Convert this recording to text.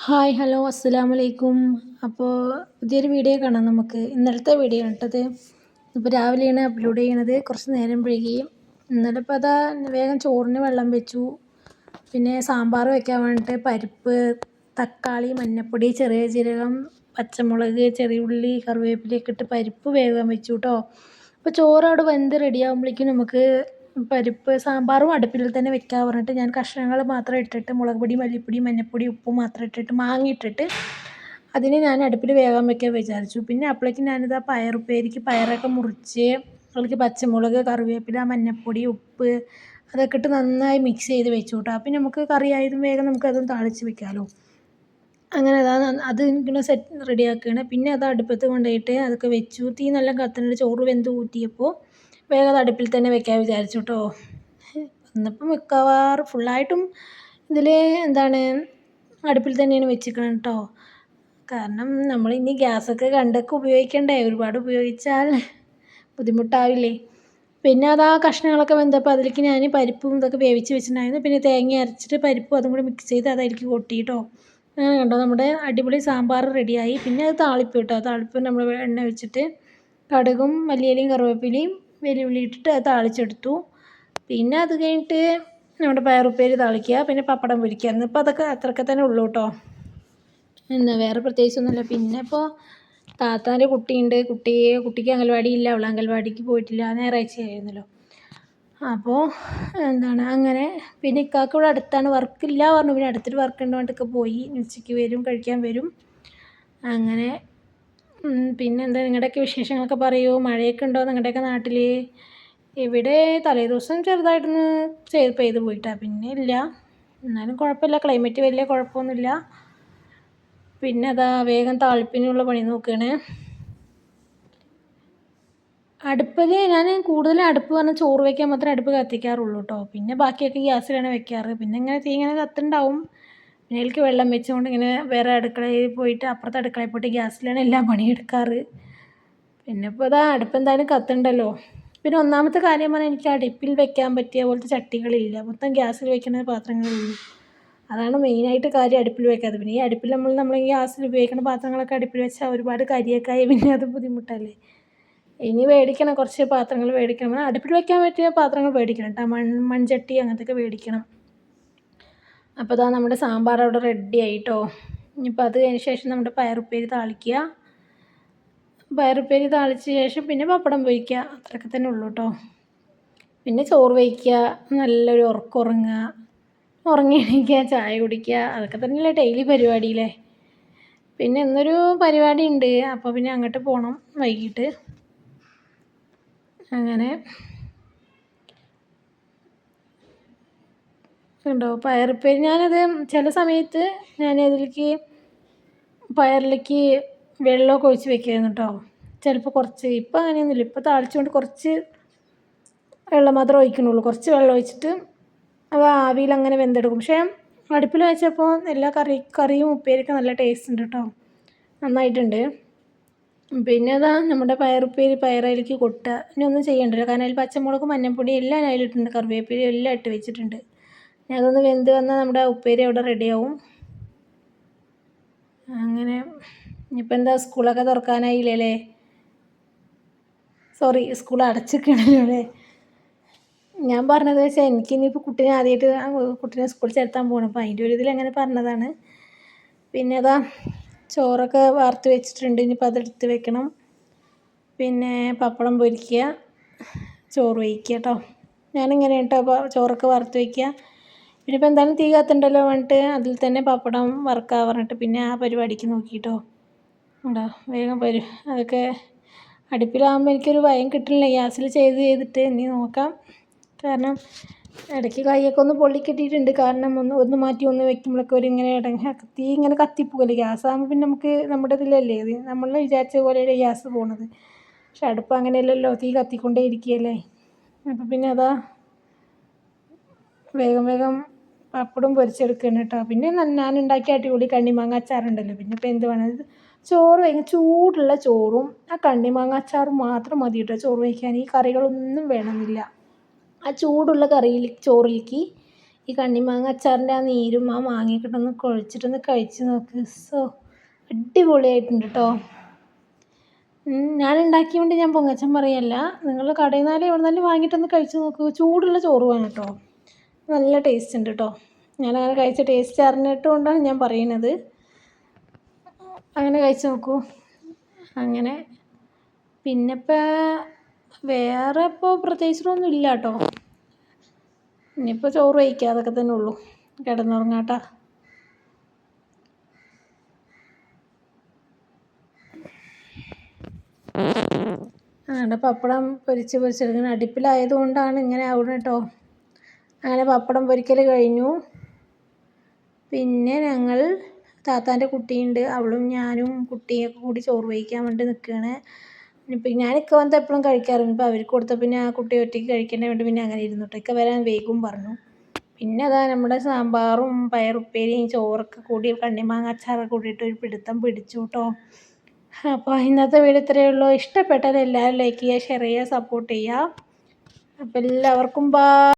Hi hello അസ്സലാമു അലൈക്കും. അപ്പോൾ പുതിയൊരു വീഡിയോ കാണാം നമുക്ക്. ഇന്നലത്തെ വീഡിയോ ആണ് കേട്ടത്. ഇപ്പോൾ രാവിലെയാണ് അപ്ലോഡ് ചെയ്യണത്. കുറച്ച് നേരം വൈകി. ഇന്നലെ ഇപ്പോൾ അതാ വേഗം ചോറിന് വെള്ളം വെച്ചു. പിന്നെ സാമ്പാർ വെക്കാൻ വേണ്ടിയിട്ട് പരിപ്പ്, തക്കാളി, മഞ്ഞൾപ്പൊടി, ചെറിയ ജീരകം, പച്ചമുളക്, ചെറിയ ഉള്ളി, കറിവേപ്പിലയൊക്കെ ഇട്ട് പരിപ്പ് വേവാൻ വെച്ചു കേട്ടോ. അപ്പോൾ ചോറ് അവിടെ വെന്ത് റെഡിയാകുമ്പോഴേക്കും നമുക്ക് പരിപ്പ് സാമ്പാറും അടുപ്പിൽ തന്നെ വെക്കാൻ പറഞ്ഞിട്ട് ഞാൻ കഷ്ണങ്ങൾ മാത്രം ഇട്ടിട്ട് മുളക് പൊടി, മല്ലിപ്പൊടി, മഞ്ഞൾപ്പൊടി, ഉപ്പ് മാത്രം ഇട്ടിട്ട് മാങ്ങ ഇട്ടിട്ട് അതിന് ഞാൻ അടുപ്പിൽ വേവാൻ വെക്കാൻ വിചാരിച്ചു. പിന്നെ അപ്പോഴേക്കും ഞാനിതാ പയറുപ്പേരിക്ക് പയറൊക്കെ മുറിച്ച് അതിലേക്ക് പച്ചമുളക്, കറിവേപ്പില, മഞ്ഞൾപ്പൊടി, ഉപ്പ് അതൊക്കെ ഇട്ട് നന്നായി മിക്സ് ചെയ്ത് വെച്ചു കേട്ടോ. അപ്പം നമുക്ക് കറിയായതും വേഗം നമുക്കതും താളിച്ച് വെക്കാമല്ലോ. അങ്ങനെ അതാ അത് ഇങ്ങനെ റെഡിയാക്കുകയാണ്. പിന്നെ അത് അടുപ്പത്ത് കൊണ്ടുപോയിട്ട് അതൊക്കെ വെച്ചു. തീ നല്ല കത്തുന്നുണ്ട്. ചോറ് വെന്ത് ഊറ്റിയപ്പോൾ വേഗം അത് അടുപ്പിൽ തന്നെ വെക്കാൻ വിചാരിച്ചു കേട്ടോ. ഇന്നിപ്പം മിക്കവാറും ഫുള്ളായിട്ടും ഇതിൽ അടുപ്പിൽ തന്നെയാണ് വെച്ചിരിക്കുന്നത് കേട്ടോ. കാരണം നമ്മളിനി ഗ്യാസൊക്കെ കണ്ടൊക്കെ ഉപയോഗിക്കണ്ടേ. ഒരുപാട് ഉപയോഗിച്ചാൽ ബുദ്ധിമുട്ടാവില്ലേ. പിന്നെ അതാ കഷ്ണങ്ങളൊക്കെ വെന്തപ്പോൾ അതിലേക്ക് ഞാൻ പരിപ്പും ഇതൊക്കെ വേവിച്ച് വെച്ചിട്ടുണ്ടായിരുന്നു. പിന്നെ തേങ്ങ അരച്ചിട്ട് പരിപ്പും അതും കൂടി മിക്സ് ചെയ്ത് അതിലേക്ക് കൊട്ടി കേട്ടോ. അങ്ങനെ കണ്ടോ നമ്മുടെ അടിപൊളി സാമ്പാർ റെഡിയായി. പിന്നെ അത് താളിപ്പ് കേട്ടോ. താളിപ്പ് നമ്മൾ എണ്ണ വെച്ചിട്ട് കടുകും മല്ലിയിലയും കറിവേപ്പിലയും വെല്ലുള്ളി ഇട്ടിട്ട് അത് താളിച്ചെടുത്തു. പിന്നെ അത് കഴിഞ്ഞിട്ട് നമ്മുടെ പയറുപ്പേരി താളിക്കുക, പിന്നെ പപ്പടം പൊരിക്കുക. ഇന്നിപ്പോൾ അതൊക്കെ അത്രയൊക്കെ തന്നെ ഉള്ളൂ കേട്ടോ. എന്താ വേറെ പ്രത്യേകിച്ചൊന്നുമില്ല. പിന്നെ ഇപ്പോൾ താത്താൻ്റെ കുട്ടിയുണ്ട്. കുട്ടിക്ക് അംഗൻവാടി ഇല്ല. അവൾ അംഗൻവാടിക്ക് പോയിട്ടില്ല. ഞായറാഴ്ചയായിരുന്നല്ലോ. അപ്പോൾ അങ്ങനെ പിന്നെ ഇക്കാക്ക് ഇവിടെ അടുത്താണ്. വർക്കില്ല പറഞ്ഞു. പിന്നെ അടുത്തൊരു വർക്ക് ഉണ്ട് പറഞ്ഞിട്ടൊക്കെ പോയി. ഉച്ചയ്ക്ക് വരും, കഴിക്കാൻ വരും. അങ്ങനെ പിന്നെ നിങ്ങളുടെയൊക്കെ വിശേഷങ്ങളൊക്കെ പറയൂ. മഴയൊക്കെ ഉണ്ടോ നിങ്ങളുടെയൊക്കെ നാട്ടിൽ? ഇവിടെ തലേദിവസം ചെറുതായിട്ടൊന്ന് പെയ്ത് പോയിട്ടാണ്. പിന്നെ ഇല്ല. എന്നാലും കുഴപ്പമില്ല. ക്ലൈമറ്റ് വലിയ കുഴപ്പമൊന്നുമില്ല. പിന്നെ അതാ വേഗം താളിപ്പിനുള്ള പണി നോക്കുകയാണ്. അടുപ്പിൽ ഞാൻ കൂടുതലും അടുപ്പ് പറഞ്ഞാൽ ചോറ് വയ്ക്കാൻ മാത്രമേ അടുപ്പ് കത്തിക്കാറുള്ളൂ കേട്ടോ. പിന്നെ ബാക്കിയൊക്കെ ഗ്യാസിലാണ് വെക്കാറ്. പിന്നെ ഇങ്ങനെ തീ ഇങ്ങനെ കത്തുണ്ടാവും. പിന്നെ അതിലേക്ക് വെള്ളം വെച്ചുകൊണ്ട് ഇങ്ങനെ വേറെ അടുക്കളയിൽ പോയിട്ട് അപ്പുറത്തെ അടുക്കളയിൽ പോയിട്ട് ഗ്യാസിലാണ് എല്ലാ പണിയെടുക്കാറ്. പിന്നെ ഇപ്പോൾ ഇതാ അടുപ്പ് എന്തായാലും കത്തുണ്ടല്ലോ. പിന്നെ ഒന്നാമത്തെ കാര്യം പറഞ്ഞാൽ എനിക്ക് അടുപ്പിൽ വെക്കാൻ പറ്റിയ പോലത്തെ ചട്ടികളില്ല. മൊത്തം ഗ്യാസിൽ വെക്കുന്ന പാത്രങ്ങളുള്ളൂ. അതാണ് മെയിനായിട്ട് കാര്യം അടുപ്പിൽ വെക്കാതെ. പിന്നെ ഈ അടുപ്പിൽ നമ്മൾ ഈ ഗ്യാസിൽ ഉപയോഗിക്കുന്ന പാത്രങ്ങളൊക്കെ അടുപ്പിൽ വെച്ചാൽ ഒരുപാട് കരിയൊക്കെ ആയി പിന്നെ അത് ബുദ്ധിമുട്ടല്ലേ. ഇനി മേടിക്കണം, കുറച്ച് പാത്രങ്ങൾ മേടിക്കണം. അടുപ്പിൽ വെക്കാൻ പറ്റിയ പാത്രങ്ങൾ മേടിക്കണം കേട്ടോ. മൺചട്ടി അങ്ങനത്തെയൊക്കെ മേടിക്കണം. അപ്പോൾ ഇതാ നമ്മുടെ സാമ്പാർ അവിടെ റെഡി ആയിട്ടോ. ഇനിയിപ്പോൾ അത് കഴിഞ്ഞ ശേഷം നമ്മുടെ പയറുപ്പേരി താളിക്കുക. പയറുപ്പേരി താളിച്ച ശേഷം പിന്നെ പപ്പടം പൊരിക്കുക. അത്രയൊക്കെ തന്നെ ഉള്ളൂ കേട്ടോ. പിന്നെ ചോറ് വയ്ക്കുക, നല്ലൊരു ഉറങ്ങുക, ഉറങ്ങി എണീക്കുക, ചായ കുടിക്കുക. അതൊക്കെ തന്നെയല്ലേ ഡെയിലി പരിപാടിയില്ലേ. പിന്നെ ഇന്നൊരു പരിപാടി ഉണ്ട്. അപ്പോൾ പിന്നെ അങ്ങോട്ട് പോകണം വൈകിട്ട്. അങ്ങനെ ഉണ്ടോ പയറുപ്പേരി. ഞാനത് ചില സമയത്ത് അതിലേക്ക് പയറിലേക്ക് വെള്ളമൊക്കെ ഒഴിച്ച് വെക്കുമായിരുന്നു കേട്ടോ. ചിലപ്പോൾ കുറച്ച്. ഇപ്പം അങ്ങനെയൊന്നുമില്ല. ഇപ്പോൾ താളിച്ചുകൊണ്ട് കുറച്ച് വെള്ളം മാത്രമേ ഒഴിക്കുന്നുള്ളൂ. കുറച്ച് വെള്ളം ഒഴിച്ചിട്ട് അത് ആവിയിൽ അങ്ങനെ വെന്തെടുക്കും. പക്ഷേ അടുപ്പിൽ വെച്ചപ്പോൾ എല്ലാ കറിയും ഉപ്പേരിയൊക്കെ നല്ല ടേസ്റ്റ് ഉണ്ട് കേട്ടോ. നന്നായിട്ടുണ്ട്. പിന്നെ അതാ നമ്മുടെ പയറുപ്പേരി അതിലേക്ക് കൊട്ടുക. ഇനി ഒന്നും ചെയ്യണ്ടല്ലോ. കാരണം അതിൽ പച്ചമുളക്, മഞ്ഞൾപ്പൊടി എല്ലാം അതിലിട്ടുണ്ട്. കറിവേപ്പില എല്ലാം ഇട്ട് വെച്ചിട്ടുണ്ട്. ഇനി അതൊന്ന് വെന്ത് വന്നാൽ നമ്മുടെ ഉപ്പേരി അവിടെ റെഡിയാവും. അങ്ങനെ ഇനിയിപ്പോൾ എന്താ സ്കൂളൊക്കെ തുറക്കാനായില്ലേ. സോറി, സ്കൂൾ അടച്ചിരിക്കണല്ലോ അല്ലേ. ഞാൻ പറഞ്ഞത് വെച്ചാൽ എനിക്കിനിയിപ്പോൾ കുട്ടീനെ സ്കൂളിൽ ചേർത്താൻ പോകണം. അപ്പോൾ അതിൻ്റെ ഒരു ഇതിൽ അങ്ങനെ പറഞ്ഞതാണ്. പിന്നെ അതാ ചോറൊക്കെ വാർത്ത് വെച്ചിട്ടുണ്ട്. ഇനിയിപ്പോൾ അതെടുത്ത് വെക്കണം. പിന്നെ പപ്പടം പൊരിക്കുക, ചോറ് വയ്ക്കുക കേട്ടോ. ഞാനിങ്ങനെ കേട്ടോ ചോറൊക്കെ വറുത്ത് വയ്ക്കുക. പിന്നെ ഇപ്പോൾ എന്തായാലും തീ കത്തുണ്ടല്ലോ പറഞ്ഞിട്ട് അതിൽ തന്നെ പപ്പടം വറുക്കാൻ പറഞ്ഞിട്ട് പിന്നെ ആ പരിപാടിക്ക് നോക്കിയിട്ടോ. ഉണ്ടോ വേഗം അതൊക്കെ അടുപ്പിലാകുമ്പോൾ എനിക്കൊരു ഭയം കിട്ടില്ല. ഗ്യാസിൽ ചെയ്തിട്ട് ഇനി നോക്കാം. കാരണം ഇടയ്ക്ക് കൈയൊക്കെ ഒന്ന് പൊള്ളിക്കിട്ടിയിട്ടുണ്ട്. കാരണം ഒന്ന് മാറ്റി ഒന്ന് വെക്കുമ്പോഴൊക്കെ തീ ഇങ്ങനെ കത്തിപ്പോകല്ലേ. ഗ്യാസാകുമ്പോൾ പിന്നെ നമുക്ക് നമ്മുടെ ഇതിലല്ലേ നമ്മൾ വിചാരിച്ച പോലെയല്ലേ ഗ്യാസ് പോകുന്നത്. പക്ഷെ അടുപ്പ് അങ്ങനെയല്ലല്ലോ. തീ കത്തിക്കൊണ്ടേ ഇരിക്കുകയല്ലേ. അപ്പം പിന്നെ അതാ വേഗം പപ്പടം പൊരിച്ചെടുക്കണം കേട്ടോ. പിന്നെ ഞാനുണ്ടാക്കിയ അടിപൊളി കണ്ണിമാങ്ങ അച്ചാറുണ്ടല്ലോ. പിന്നെ ഇപ്പോൾ എന്ത് വേണം, ചോറ് വയ്ക്കാൻ ചൂടുള്ള ചോറും ആ കണ്ണിമാങ്ങ അച്ചാറും മാത്രം മതി കേട്ടോ ചോറ് വയ്ക്കാൻ. ഈ കറികളൊന്നും വേണമെന്നില്ല. ആ ചൂടുള്ള ചോറിലേക്ക് ഈ കണ്ണിമാങ്ങ അച്ചാറിൻ്റെ ആ നീരും ആ മാങ്ങയൊക്കെ ഇട്ടൊന്ന് കുഴച്ചിട്ടൊന്ന് കഴിച്ച് നോക്ക്. അടിപൊളിയായിട്ടുണ്ട് കേട്ടോ. ഞാൻ ഉണ്ടാക്കിയതുകൊണ്ട് ഞാൻ പൊങ്ങച്ചം പറയല്ല. നിങ്ങൾ കടയിൽ നിന്നാലും എവിടെ നിന്നാലും വാങ്ങിയിട്ടൊന്ന് കഴിച്ച് നോക്കൂ. ചൂടുള്ള ചോറ് വേണം കേട്ടോ. നല്ല ടേസ്റ്റ് ഉണ്ട് കേട്ടോ. ഞാനങ്ങനെ കഴിച്ച ടേസ്റ്റ് അറിഞ്ഞിട്ടുകൊണ്ടാണ് ഞാൻ പറയുന്നത്. അങ്ങനെ കഴിച്ച് നോക്കൂ. അങ്ങനെ പിന്നെ വേറെ പ്രത്യേകിച്ചിട്ടൊന്നും ഇല്ല കേട്ടോ. ഇനിയിപ്പോൾ ചോറ് കഴിക്കുക, അതൊക്കെ തന്നെ ഉള്ളൂ. കിടന്നുറങ്ങാട്ടാ. അങ്ങനെ പപ്പടം പൊരിച്ചെടുക്കുന്നത് അടുപ്പിലായതുകൊണ്ടാണ് ഇങ്ങനെ ആവുന്നത് കേട്ടോ. അങ്ങനെ പപ്പടം പൊരിക്കൽ കഴിഞ്ഞു. പിന്നെ ഞങ്ങൾ താത്താൻ്റെ കുട്ടിയുണ്ട്, അവളും ഞാനും കുട്ടിയൊക്കെ കൂടി ചോറ് കഴിക്കാൻ വേണ്ടി നിൽക്കുകയാണ്. ഇപ്പം ഞാനൊക്കെ വന്ന് എപ്പോഴും കഴിക്കാറുണ്ട്. ഇപ്പോൾ അവർക്ക് കൊടുത്ത പിന്നെ ആ കുട്ടി ഒറ്റയ്ക്ക് കഴിക്കേണ്ട വേണ്ടി പിന്നെ അങ്ങനെ ഇരുന്നു കേട്ടോ. ഒക്കെ വരാൻ വൈകും പറഞ്ഞു. പിന്നെ അതാ നമ്മുടെ സാമ്പാറും പയറുപ്പേരിയും ചോറൊക്കെ കൂടി കണ്ണിമാങ്ങ അച്ചാറൊക്കെ കൂടിയിട്ട് ഒരു പിടുത്തം പിടിച്ചു കേട്ടോ. അപ്പോൾ ഇന്നത്തെ വീഡിയോ ഇത്രയേ ഉള്ളൂ. ഇഷ്ടപ്പെട്ടാൽ എല്ലാവരും ലൈക്ക് ചെയ്യുക, ഷെയർ ചെയ്യുക, സപ്പോർട്ട് ചെയ്യുക. അപ്പോൾ എല്ലാവർക്കും ബൈ.